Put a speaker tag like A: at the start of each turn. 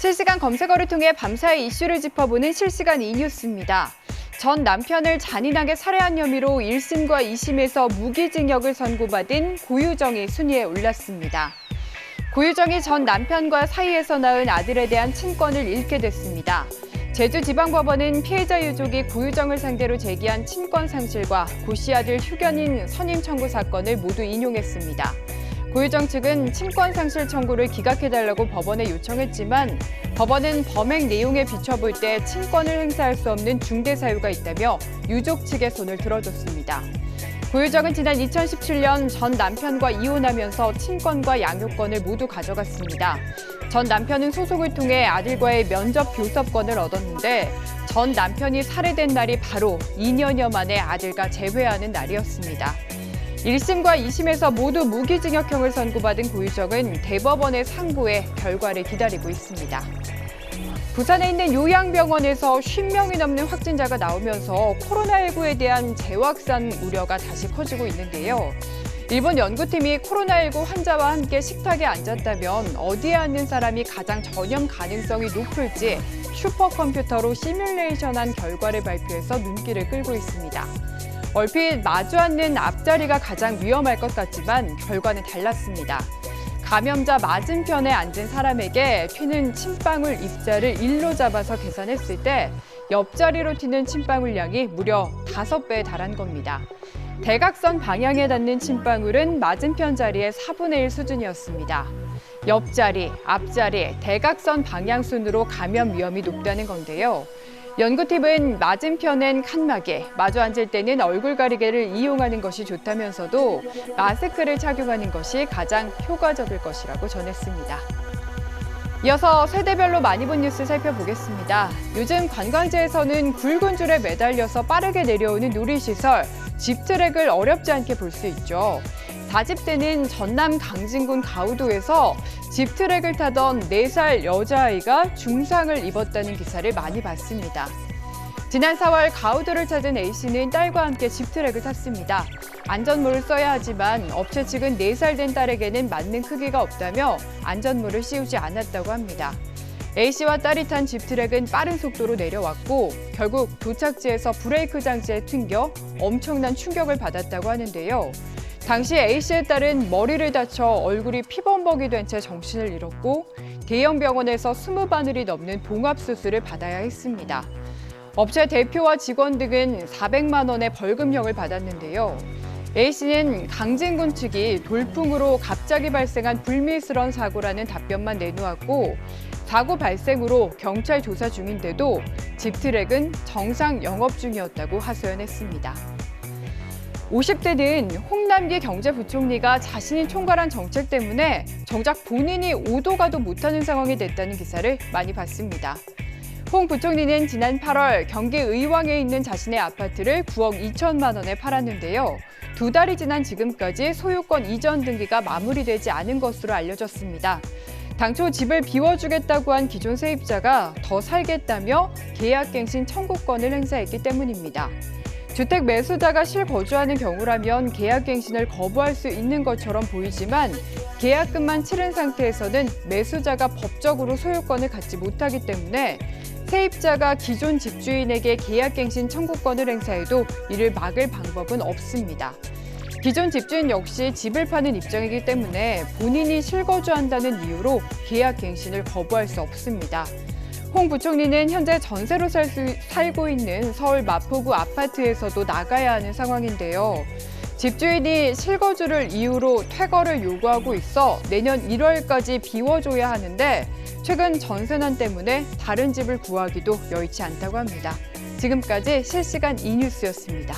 A: 실시간 검색어를 통해 밤사이 이슈를 짚어보는 실시간 이뉴스입니다. 전 남편을 잔인하게 살해한 혐의로 1심과 2심에서 무기징역을 선고받은 고유정이 순위에 올랐습니다. 고유정이 전 남편과 사이에서 낳은 아들에 대한 친권을 잃게 됐습니다. 제주지방법원은 피해자 유족이 고유정을 상대로 제기한 친권 상실과 고씨 아들 휴견인 선임 청구 사건을 모두 인용했습니다. 고유정 측은 친권 상실 청구를 기각해달라고 법원에 요청했지만 법원은 범행 내용에 비춰볼 때 친권을 행사할 수 없는 중대 사유가 있다며 유족 측의 손을 들어줬습니다. 고유정은 지난 2017년 전 남편과 이혼하면서 친권과 양육권을 모두 가져갔습니다. 전 남편은 소송을 통해 아들과의 면접 교섭권을 얻었는데 전 남편이 살해된 날이 바로 2년여 만에 아들과 재회하는 날이었습니다. 1심과 2심에서 모두 무기징역형을 선고받은 고유정은 대법원의 상고에 결과를 기다리고 있습니다. 부산에 있는 요양병원에서 50명이 넘는 확진자가 나오면서 코로나19에 대한 재확산 우려가 다시 커지고 있는데요. 일본 연구팀이 코로나19 환자와 함께 식탁에 앉았다면 어디에 앉는 사람이 가장 전염 가능성이 높을지 슈퍼컴퓨터로 시뮬레이션한 결과를 발표해서 눈길을 끌고 있습니다. 얼핏 마주 앉는 앞자리가 가장 위험할 것 같지만 결과는 달랐습니다. 감염자 맞은편에 앉은 사람에게 튀는 침방울 입자를 1로 잡아서 계산했을 때 옆자리로 튀는 침방울 양이 무려 5배에 달한 겁니다. 대각선 방향에 닿는 침방울은 맞은편 자리의 4분의 1 수준이었습니다. 옆자리, 앞자리, 대각선 방향 순으로 감염 위험이 높다는 건데요. 연구팀은 맞은편엔 칸막이, 마주 앉을 때는 얼굴 가리개를 이용하는 것이 좋다면서도 마스크를 착용하는 것이 가장 효과적일 것이라고 전했습니다. 이어서 세대별로 많이 본 뉴스 살펴보겠습니다. 요즘 관광지에서는 굵은 줄에 매달려서 빠르게 내려오는 놀이시설, 집트랙을 어렵지 않게 볼 수 있죠. 4집대는 전남 강진군 가우도에서 집트랙을 타던 4살 여자아이가 중상을 입었다는 기사를 많이 봤습니다. 지난 4월 가우도를 찾은 A씨는 딸과 함께 집트랙을 탔습니다. 안전모를 써야 하지만 업체 측은 4살 된 딸에게는 맞는 크기가 없다며 안전모를 씌우지 않았다고 합니다. A씨와 딸이 탄 집트랙은 빠른 속도로 내려왔고 결국 도착지에서 브레이크 장치에 튕겨 엄청난 충격을 받았다고 하는데요. 당시 A씨의 딸은 머리를 다쳐 얼굴이 피범벅이 된 채 정신을 잃었고 대형 병원에서 20바늘이 넘는 봉합수술을 받아야 했습니다. 업체 대표와 직원 등은 400만 원의 벌금형을 받았는데요. A씨는 강진군 측이 돌풍으로 갑자기 발생한 불미스러운 사고라는 답변만 내놓았고 사고 발생 후로 경찰 조사 중인데도 집트랙은 정상 영업 중이었다고 하소연했습니다. 50대는 홍남기 경제부총리가 자신이 총괄한 정책 때문에 정작 본인이 오도 가도 못하는 상황이 됐다는 기사를 많이 봤습니다. 홍 부총리는 지난 8월 경기 의왕에 있는 자신의 아파트를 9억 2천만 원에 팔았는데요. 2달이 지난 지금까지 소유권 이전 등기가 마무리되지 않은 것으로 알려졌습니다. 당초 집을 비워주겠다고 한 기존 세입자가 더 살겠다며 계약갱신 청구권을 행사했기 때문입니다. 주택 매수자가 실거주하는 경우라면 계약갱신을 거부할 수 있는 것처럼 보이지만 계약금만 치른 상태에서는 매수자가 법적으로 소유권을 갖지 못하기 때문에 세입자가 기존 집주인에게 계약갱신 청구권을 행사해도 이를 막을 방법은 없습니다. 기존 집주인 역시 집을 파는 입장이기 때문에 본인이 실거주한다는 이유로 계약갱신을 거부할 수 없습니다. 홍 부총리는 현재 전세로 살고 있는 서울 마포구 아파트에서도 나가야 하는 상황인데요. 집주인이 실거주를 이유로 퇴거를 요구하고 있어 내년 1월까지 비워줘야 하는데 최근 전세난 때문에 다른 집을 구하기도 여의치 않다고 합니다. 지금까지 실시간 이뉴스였습니다.